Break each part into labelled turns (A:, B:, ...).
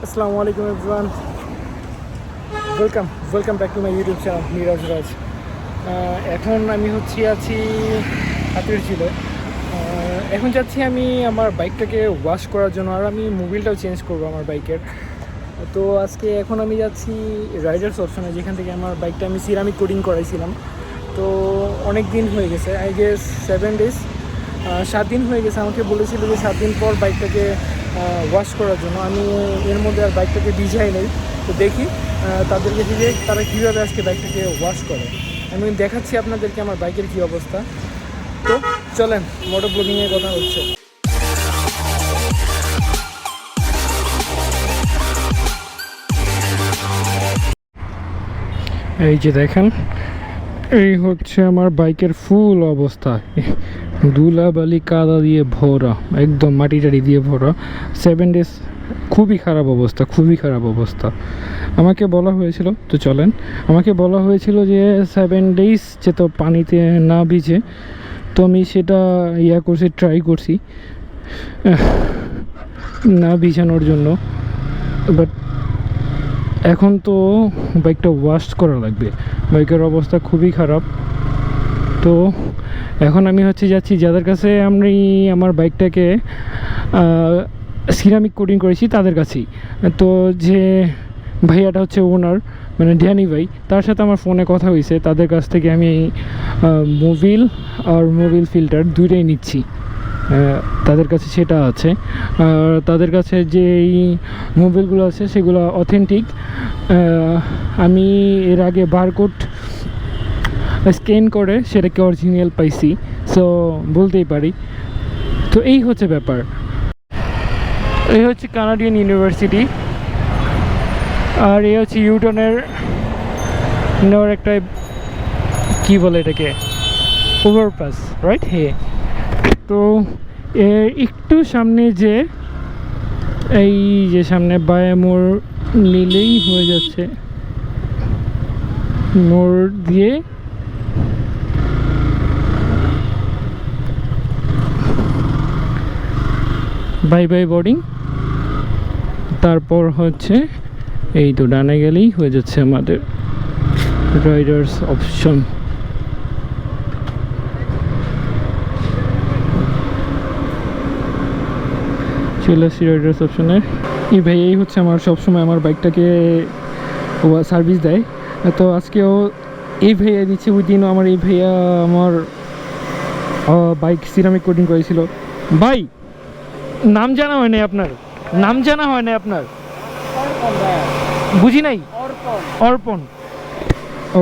A: Assalamu alaikum everyone. Welcome back to my YouTube channel Meraz Raz. এখন আমি আছি হাতির ঝিলে। এখন যাচ্ছি আমি আমার বাইকটাকে ওয়াশ করার জন্য, আর আমি মোবিলটাও চেঞ্জ করব আমার বাইকের। তো আজকে এখন আমি যাচ্ছি রাইডার্স অপশনে, যেখান থেকে আমার বাইকটা আমি সিরামিক কোটিং করাইছিলাম। তো অনেক দিন হয়ে গেছে, আই গেস 7 days, 7 দিন হয়ে গেছে। আমাকে বলেছিল যে 7 দিন পর বাইকটাকে ওয়াশ করার জন্য। আমি এর মধ্যে আর বাইকটাকে ভিজাই নেই। তো দেখি তাদেরকে দিয়ে তারা কীভাবে আজকে বাইকটাকে ওয়াশ করে। আমি দেখাচ্ছি আপনাদেরকে আমার বাইকের কী অবস্থা। তো চলেন, মোটো ব্লগিংয়ের কথা হচ্ছে। এই যে দেখেন, এই হচ্ছে আমার বাইকের ফুল অবস্থা। ধুলাবালি কাদা দিয়ে ভরা, একদম মাটি টাটি দিয়ে ভরা। 7 days, খুবই খারাপ অবস্থা। আমাকে বলা হয়েছিল, তো চলেন, আমাকে বলা হয়েছিল যে 7 days যে তো পানিতে না ভিজে। তো আমি সেটা ট্রাই করছি না ভিজানোর জন্য। বাট এখন তো বাইকটা ওয়াশ করা লাগবে, বাইকের অবস্থা খুবই খারাপ। তো এখন আমি যাচ্ছি যাদের কাছে আমি আমার বাইকটাকে সিরামিক কোটিং করেছি তাদের কাছেই। তো যে ভাইয়াটা হচ্ছে ওনার, মানে ড্যানি ভাই, তার সাথে আমার ফোনে কথা হয়েছে। তাদের কাছ থেকে আমি মোবিল আর মোবিল ফিল্টার দুইটাই নিচ্ছি। তাদের কাছে সেটা আছে। আর তাদের কাছে যেই মোবিলগুলো আছে সেগুলো অথেন্টিক। আমি এর আগে বারকোড স্ক্যান করে সেটাকে অরিজিনাল পাইছি, সো বলতেই পারি। তো এই হচ্ছে ব্যাপার। এই হচ্ছে কানাডিয়ান ইউনিভার্সিটি, আর এই হচ্ছে ইউটনের নেওয়ার একটা কী বলে এটাকে, ওভারপাস, রাইট? হ্যাঁ। তো এর একটু সামনে যে এই যে সামনে বায়া মোড় নিলেই হয়ে যাচ্ছে। মোড় দিয়ে বাই বোর্ডিং, তারপর হচ্ছে এই তো ডানে গেলেই হয়ে যাচ্ছে আমাদের রাইডার্স অপশন। চলে আসছি রাইডার্স অপশনে। এই ভাইয়াই হচ্ছে আমার সবসময় আমার বাইকটাকে সার্ভিস দেয়। তো আজকেও এই ভাইয়া দিচ্ছে। ওই দিনও আমার এই ভাইয়া আমার বাইক সিরামিক কোটিং করেছিল। ভাই, নাম জানা হয় নাই আপনার? বুঝি নাই। অর্পণ।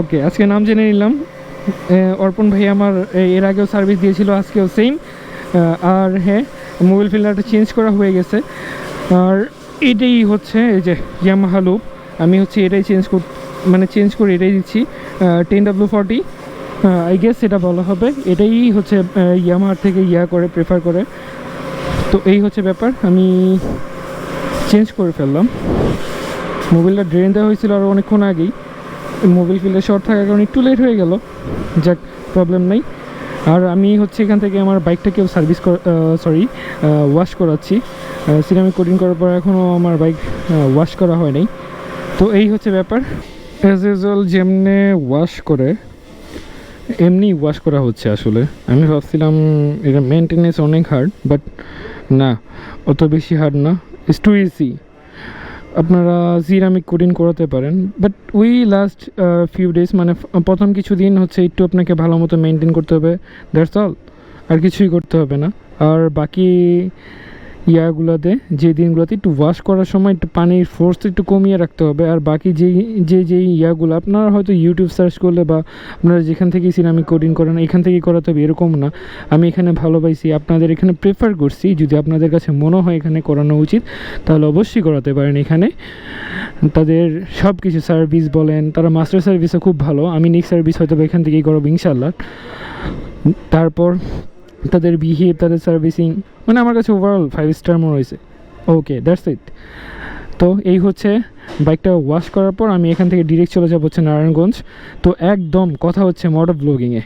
A: ওকে, আজকে নাম জেনে নিলাম। অর্পণ ভাই আমার এর আগেও সার্ভিস দিয়েছিল, আজকেও সেম। আর হ্যাঁ, মোবাইল ফিল্টারটা চেঞ্জ করা হয়ে গেছে। আর এটাই হচ্ছে এই যে ইয়ামাহা লুপ, আমি এটাই চেঞ্জ করে এটাই দিচ্ছি। 10W40 আই গেস এটা বলা হবে। এটাই হচ্ছে ইয়ামাহার থেকে করে প্রেফার করে। তো এই হচ্ছে ব্যাপার, আমি চেঞ্জ করে ফেললাম। মোবিলটা ড্রেন দেওয়া হয়েছিল আর অনেকক্ষণ আগেই। মোবিল ফিল্টার শর্ট থাকার কারণে একটু লেট হয়ে গেল, যাক, প্রবলেম নেই। আর আমি এখান থেকে আমার বাইকটাকেও ওয়াশ করাচ্ছি। সিরামিক কোটিং করার পর এখনও আমার বাইক ওয়াশ করা হয় নাই। তো এই হচ্ছে ব্যাপার। অ্যাজ ইউজুয়াল যেমনি ওয়াশ করে এমনি ওয়াশ করা হচ্ছে। আসলে আমি ভাবছিলাম এটা মেনটেনেন্স অনেক হার্ড, বাট না, অত বেশি হার্ড না, ইটস টু ইজি। আপনারা সিরামিক কোটিং করাতে পারেন, বাট লাস্ট ফিউ ডেজ, মানে প্রথম কিছুদিন একটু আপনাকে ভালো মতো মেনটেন করতে হবে, দ্যাটস অল। আর কিছুই করতে হবে না। আর বাকি ইয়াগুলোতে, যে দিনগুলোতে একটু ওয়াশ করার সময় একটু পানির ফোর্স একটু কমিয়ে রাখতে হবে। আর বাকি যেই ইয়াগুলো আপনারা হয়তো ইউটিউব সার্চ করলে বা আপনারা যেখান থেকে সিরামিক কোটিং করেন এখান থেকেই করাতে হবে এরকম না। আমি এখানে ভালো পাইছি, আপনাদের এখানে প্রেফার করছি। যদি আপনাদের কাছে মনে হয় এখানে করানো উচিত তাহলে অবশ্যই করাতে পারেন। এখানে তাদের সব কিছু সার্ভিস বলেন, তারা মাস্টার সার্ভিসও খুব ভালো। আমি নেক্সট সার্ভিস হয়তো এখান থেকেই করবো ইনশাল্লাহ। তারপর তাদের বিহেভ, তাদের সার্ভিসিং, মানে আমার কাছে ওভারঅল 5 স্টার মনে হয়েছে। ওকে, দ্যাটস ইট। তো এই হচ্ছে বাইকটা ওয়াশ করার পর আমি এখান থেকে ডিরেক্ট চলে যাবো নারায়ণগঞ্জ। তো একদম কথা হচ্ছে মোটো ব্লগিংয়ে।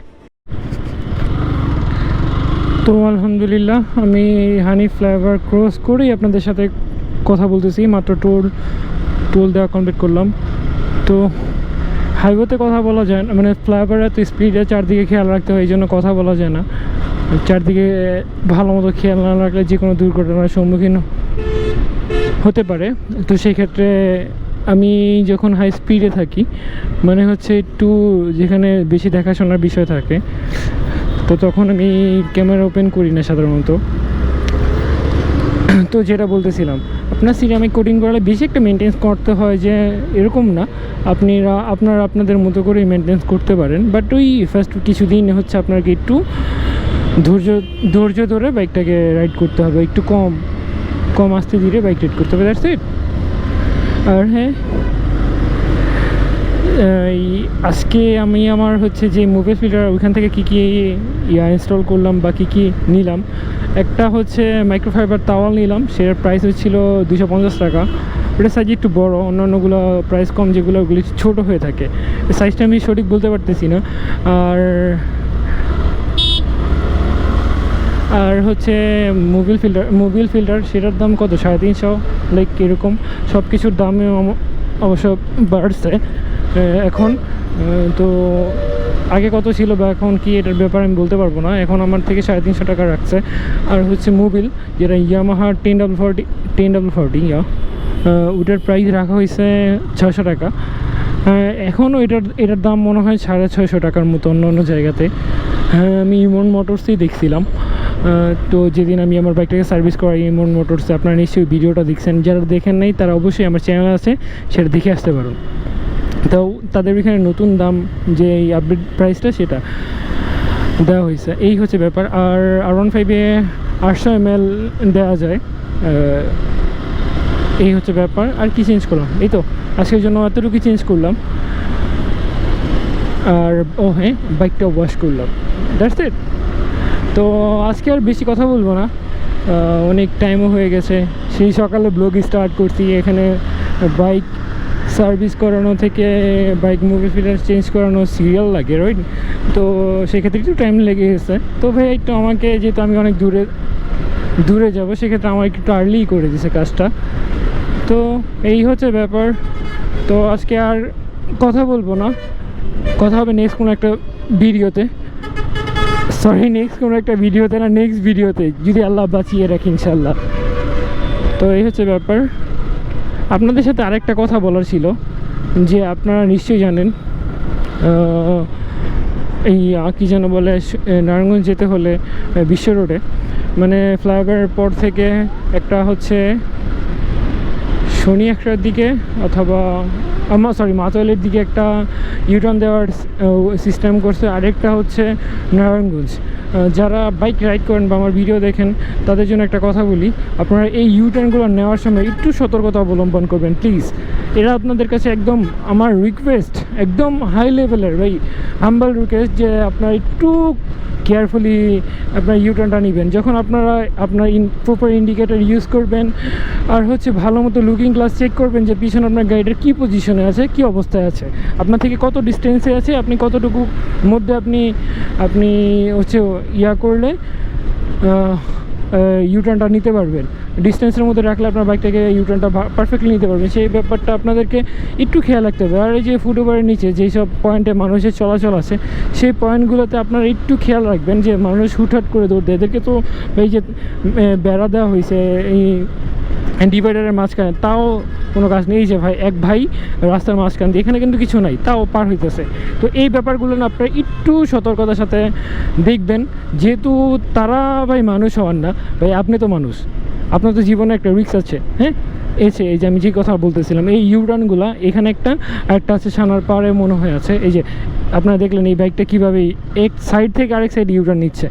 A: তো আলহামদুলিল্লাহ আমি হানি ফ্লাইওভার ক্রস করেই আপনাদের সাথে কথা বলতেছি, মাত্র টোল দেওয়া কমপ্লিট করলাম। তো হাইওয়েতে কথা বলা যায় না, মানে ফ্লাইওভারে এত স্পিডে চারদিকে খেয়াল রাখতে হয়, এই জন্য কথা বলা যায় না। চারদিকে ভালো মতো খেয়াল না রাখলে যে কোনো দুর্ঘটনার সম্মুখীন হতে পারে। তো সেই ক্ষেত্রে আমি যখন হাই স্পিডে থাকি, মানে হচ্ছে একটু যেখানে বেশি দেখাশোনার বিষয় থাকে, তো তখন আমি ক্যামেরা ওপেন করি না সাধারণত। তো যেটা বলতেছিলাম, আপনার সিরামিক কোটিং করলে বেশি একটা মেনটেন্স করতে হয় যে এরকম না, আপনাদের মতো করে মেনটেন্স করতে পারেন। বাট ওই ফার্স্ট কিছুদিন হচ্ছে আপনাকে একটু ধৈর্য ধরে বাইকটাকে রাইড করতে হবে, একটু কম আস্তে ধীরে বাইক রাইড করতে হবে, দ্যাটস ইট। আর হ্যাঁ, আজকে আমি আমার হচ্ছে যে মোবাইল ফিল্টার ওইখান থেকে কী ইনস্টল করলাম বা কী নিলাম, একটা হচ্ছে মাইক্রোফাইবার তাওয়াল নিলাম, সেটার প্রাইস হচ্ছিল 250 টাকা। ওটা সাইজ একটু বড়, অন্যান্যগুলো প্রাইস কম, যেগুলো ওগুলি ছোটো হয়ে থাকে, সাইজটা আমি সঠিক বলতে পারতেছি না। আর হচ্ছে মোবিল ফিল্টার সেটার দাম কত, 350, লাইক এরকম। সব কিছুর দামে অবশ্য বাড়ছে এখন। তো আগে কত ছিল বা এখন কি, এটার ব্যাপারে আমি বলতে পারবো না। এখন আমার থেকে 350 টাকা রাখছে। আর হচ্ছে মোবিল, যেটা ইয়ামাহা 1040 ওটার প্রাইস রাখা হয়েছে 600 টাকা। এখনও এটার দাম মনে হয় 650 টাকার মতো অন্য জায়গাতে। আমি ইমন মোটরসেই দেখছিলাম। তো যেদিন আমি আমার বাইকটাকে সার্ভিস করাই ইমন মোটরসে, আপনারা নিশ্চয়ই ভিডিওটা দেখছেন, যারা দেখেন নাই তারা অবশ্যই আমার চ্যানেল আছে, সেটা দেখে আসতে পারুন। তো তাদের এখানে নতুন দাম যে এই আপডেট প্রাইসটা সেটা দেওয়া হয়েছে, এই হচ্ছে ব্যাপার। আর R15-এ 800 ml দেওয়া যায়, এই হচ্ছে ব্যাপার। আর কি চেঞ্জ করলাম, এই তো আজকের জন্য এতটুকু চেঞ্জ করলাম। আর হ্যাঁ, বাইকটা ওয়াশ করলাম, দ্যাটস ইট। তো আজকে আর বেশি কথা বলবো না, অনেক টাইমও হয়ে গেছে। সেই সকালে ব্লগ স্টার্ট করছি, এখানে বাইক সার্ভিস করানো থেকে বাইক মোবিল ফিল্টার চেঞ্জ করানো সিরিয়াল লাগে, রাইট? তো সেক্ষেত্রে একটু টাইম লেগে গেছে। তো ভাই একটু আমাকে, যেহেতু আমি অনেক দূরে যাব, সেক্ষেত্রে আমার একটু আর্লি করে দিছে কাজটা। তো এই হচ্ছে ব্যাপার। তো আজকে আর কথা বলবো না, কথা হবে নেক্সট কোনো একটা ভিডিওতে, নেক্সট ভিডিওতে যদি আল্লাহ বাঁচিয়ে রাখি ইনশাল্লাহ। তো এই হচ্ছে ব্যাপার। আপনাদের সাথে আরেকটা কথা বলার ছিল, যে আপনারা নিশ্চয়ই জানেন এই কী যেন বলে, নারায়ণগঞ্জ যেতে হলে বিশ্ব রোডে, মানে ফ্লাইওভারের পর থেকে একটা হচ্ছে শনি একটার দিকে অথবা মাতোয়ালের দিকে একটা ইউটার্ন দেওয়ার সিস্টেম করছে। আরেকটা হচ্ছে নারায়ণগঞ্জ। যারা বাইক রাইড করেন বা আমার ভিডিও দেখেন, তাদের জন্য একটা কথা বলি, আপনারা এই ইউটার্নগুলো নেওয়ার সময় একটু সতর্কতা অবলম্বন করবেন প্লিজ। এরা আপনাদের কাছে একদম আমার রিকোয়েস্ট, একদম হাই লেভেলের ভাই, হাম্বল রিকোয়েস্ট, যে আপনারা একটু কেয়ারফুলি আপনার ইউটার্নটা নেবেন। যখন আপনারা আপনার প্রপার ইন্ডিকেটার ইউজ করবেন, আর হচ্ছে ভালো মতো লুকিং গ্লাস চেক করবেন যে পিছনে আপনার গাড়িটার কী পজিশনে আছে, কী অবস্থায় আছে, আপনার থেকে কত ডিস্টেন্সে আছে, আপনি কতটুকু মধ্যে আপনি হচ্ছে করলে ইউটার্নটা নিতে পারবেন। ডিস্টেন্সের মধ্যে রাখলে আপনার বাইকটাকে ইউটার্নটা পারফেক্টলি নিতে পারবেন, সেই ব্যাপারটা আপনাদেরকে একটু খেয়াল রাখতে হবে। আর এই যে ফুটওভারের নিচে যেই সব পয়েন্টে মানুষের চলাচল আছে, সেই পয়েন্টগুলোতে আপনারা একটু খেয়াল রাখবেন যে মানুষ হুটহাট করে দৌড় দেয়। এদেরকে তো এই যে বেড়া দেওয়া হয়েছে এই ডিভাইডারের মাঝখানে, তাও কোনো কাজ নেই। যে এক ভাই রাস্তার মাঝখান দিয়ে, এখানে কিন্তু কিছু নাই, তাও পার হইতেছে। তো এই ব্যাপারগুলো না আপনারা একটু সতর্কতার সাথে দেখবেন, যেহেতু তারা ভাই মানুষ হওয়ার না ভাই, আপনি তো মানুষ, আপনার তো জীবনে একটা রিস্ক আছে। হ্যাঁ, এই যে আমি যে কথা বলতেছিলাম, এই ইউটার্নগুলো এখানে একটা আছে সানার পাড়ে মনে হয় আছে। এই যে আপনারা দেখলেন এই বাইকটা কীভাবে এক সাইড থেকে আরেক সাইড ইউটার্ন নিচ্ছে।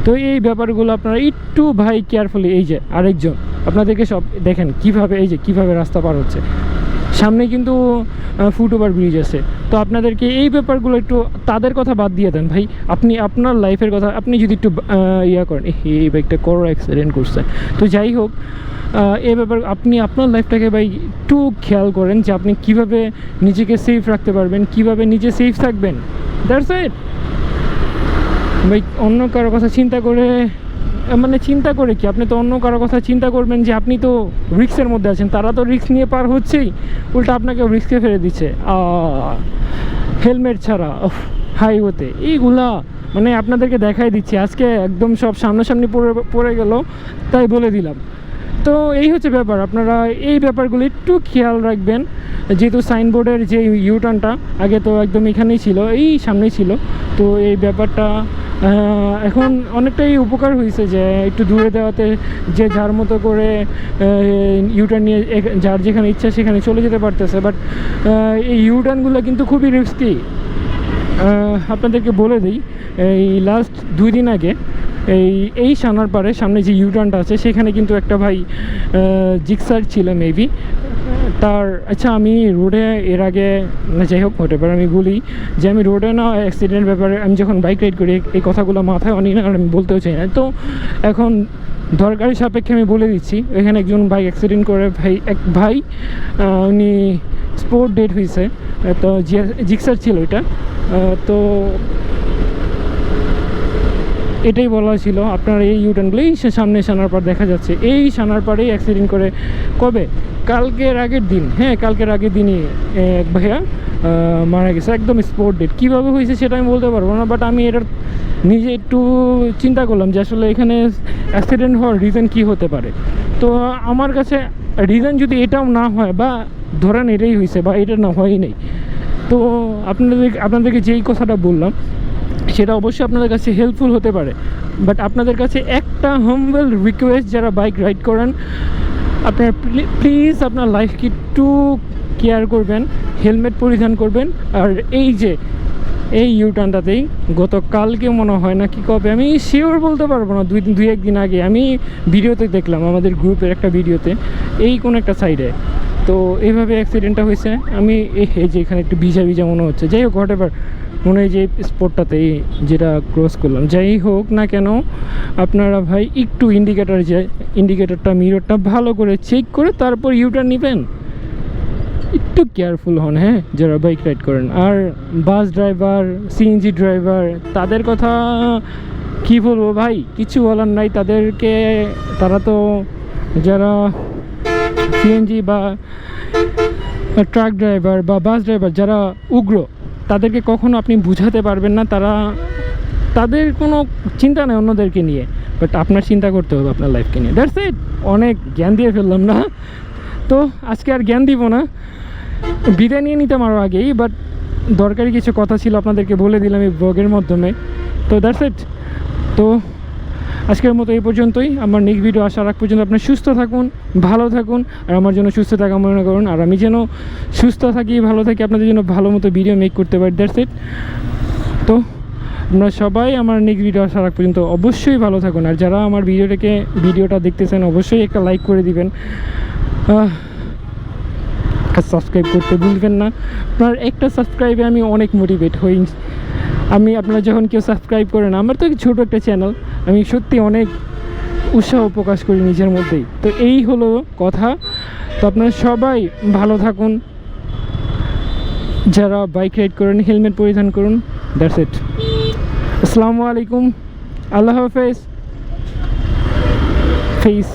A: তো এই ব্যাপারগুলো আপনারা একটু ভাই কেয়ারফুলি, এই যে আরেকজন আপনাদেরকে সব দেখেন কীভাবে রাস্তা পার হচ্ছে, সামনে কিন্তু ফুটওভার ব্রিজ আছে। তো আপনাদেরকে এই ব্যাপারগুলো একটু, তাদের কথা বাদ দিয়ে দেন ভাই, আপনি আপনার লাইফের কথা আপনি যদি একটু করেন। এই বাইকটা অ্যাক্সিডেন্ট করছে, তো যাই হোক, এই ব্যাপার আপনি আপনার লাইফটাকে ভাই একটু খেয়াল করেন, যে আপনি কিভাবে নিজেকে সেফ রাখতে পারবেন, কিভাবে নিজে সেফ থাকবেন, দ্যাটস ইট ভাই। অন্য কারো কথা চিন্তা করে মানে চিন্তা করে কি, আপনি তো অন্য কারো কথা চিন্তা করবেন যে আপনি তো রিস্কের মধ্যে আছেন, তারা তো রিস্ক নিয়ে পার হচ্ছেই, উল্টা আপনাকে রিস্কে ফেলে দিচ্ছে হেলমেট ছাড়া হাইওয়েতে। এইগুলা মানে আপনাদেরকে দেখাই দিচ্ছি আজকে, একদম সব সামনাসামনি পড়ে গেল, তাই বলে দিলাম। তো এই হচ্ছে ব্যাপার, আপনারা এই ব্যাপারগুলো একটু খেয়াল রাখবেন। যেহেতু সাইনবোর্ডের যে ইউটার্নটা আগে তো একদম এখানেই ছিল, এই সামনেই ছিল, তো এই ব্যাপারটা এখন অনেকটাই উপকার হয়েছে যে একটু দূরে দেওয়াতে, যে যার মতো করে ইউটার্ন নিয়ে যার যেখানে ইচ্ছা সেখানে চলে যেতে পারতেছে। বাট এই ইউটার্নগুলো কিন্তু খুবই রিস্কি। আপনাদেরকে বলে দিই, এই লাস্ট 2 দিন আগে এই সানার পারে সামনে যে ইউটার্নটা আছে সেখানে কিন্তু একটা ভাই জিক্সার ছিল মেবি তার, আচ্ছা আমি রোডে এর আগে না যাই হোক হতে পারে, আমি বলি যে আমি রোডে না অ্যাক্সিডেন্ট ব্যাপারে আমি যখন বাইক রাইড করি এই কথাগুলো মাথায় অনেক না, আমি বলতেও চাই না। তো এখন দরকারি সাপেক্ষে আমি বলে দিচ্ছি, এখানে একজন বাইক অ্যাক্সিডেন্ট করে এক ভাই উনি স্পোর্ট ডেড হয়েছে, তো জিক্সার ছিল এটা। তো এটাই বলা ছিল, আপনার এই ইউটার্নগুলোই সামনে সানার পাড় দেখা যাচ্ছে, এই সানার পাড়েই অ্যাক্সিডেন্ট করে কবে কালকের আগের দিন, হ্যাঁ কালকের আগের দিনই এক ভাইয়া মারা গেছে, একদম স্পোর্ট ডেট। কীভাবে হয়েছে সেটা আমি বলতে পারবো না, বাট আমি এটার নিজে একটু চিন্তা করলাম যে আসলে এখানে অ্যাক্সিডেন্ট হওয়ার রিজন কী হতে পারে। তো আমার কাছে রিজন যদি এটাও না হয়, বা ধরেন এটাই হয়েছে বা এটা না হয়ই নেই, তো আপনাদেরকে যেই কথাটা বললাম সেটা অবশ্যই আপনাদের কাছে হেল্পফুল হতে পারে। বাট আপনাদের কাছে একটা হাম্বল রিকোয়েস্ট, যারা বাইক রাইড করেন আপনারা প্লিজ আপনার লাইফকে একটু কেয়ার করবেন, হেলমেট পরিধান করবেন। আর এই যে এই ইউটার্নটাতেই গতকালকে মনে হয় না কি কবে, আমি শিওর বলতে পারবো না, দুই একদিন আগে আমি ভিডিওতে দেখলাম, আমাদের গ্রুপের একটা ভিডিওতে, এই কোন একটা সাইডে তো এইভাবে অ্যাক্সিডেন্টটা হয়েছে। আমি এই যে এখানে একটু ভিজা ভিজা মনে হচ্ছে, যাই হোক হোয়াট এভার, মনে হয় যে স্পটটাতেই যেটা ক্রস করলাম, যাই হোক না কেন আপনারা ভাই একটু ইন্ডিকেটরটা মিররটা ভালো করে চেক করে তারপর ইউটার্ন নেবেন, একটু কেয়ারফুল হন, হ্যাঁ যারা বাইক রাইড করেন। আর বাস ড্রাইভার, সিএনজি ড্রাইভার, তাদের কথা কি বলবো ভাই, কিছু বলার নাই তাদেরকে। তারা তো যারা সিএনজি বা ট্রাক ড্রাইভার বা বাস ড্রাইভার যারা উগ্র, তাদেরকে কখনো আপনি বুঝাতে পারবেন না, তাদের কোনো চিন্তা নেই অন্যদেরকে নিয়ে, বাট আপনার চিন্তা করতে হবে আপনার লাইফকে নিয়ে। That's it. অনেক জ্ঞান দিয়ে ফেললাম না, তো আজকে আর জ্ঞান দিব না, বিদায় নিয়ে নিতাম আরও আগেই, বাট দরকারি কিছু কথা ছিল আপনাদেরকে বলে দিলাম এই ব্লগের মাধ্যমে। তো দ্যাটস ইট। তো আজকের মতো এই পর্যন্তই। আমার নেক্সট ভিডিও আসার আগ পর্যন্ত আপনার সুস্থ থাকুন, ভালো থাকুন, আর আমার জন্য সুস্থ থাকা মনে করুন, আর আমি যেন সুস্থ থাকি, ভালো থাকি, আপনাদের জন্য ভালো মতো ভিডিও মেক করতে পারি। That's it. তো আপনারা সবাই আমার নেক্সট ভিডিও আসার আগ পর্যন্ত অবশ্যই ভালো থাকুন, আর যারা আমার ভিডিওটা দেখতেছেন অবশ্যই একটা লাইক করে দিবেন, সাবস্ক্রাইব করতে ভুলবেন না। আপনার একটা সাবস্ক্রাইবে আমি অনেক মোটিভেট হই। আপনারা যখন কেউ সাবস্ক্রাইব করেন, আমার তো ছোটো একটা চ্যানেল, আমি সত্যি অনেক উৎসাহ প্রকাশ করি নিজের মধ্যেই। তো এই হলো কথা। তো আপনারা সবাই ভালো থাকুন, যারা বাইক রাইড করেন হেলমেট পরিধান করুন। That's it. আসসালামু আলাইকুম, আল্লাহ হাফেজ, ফেস।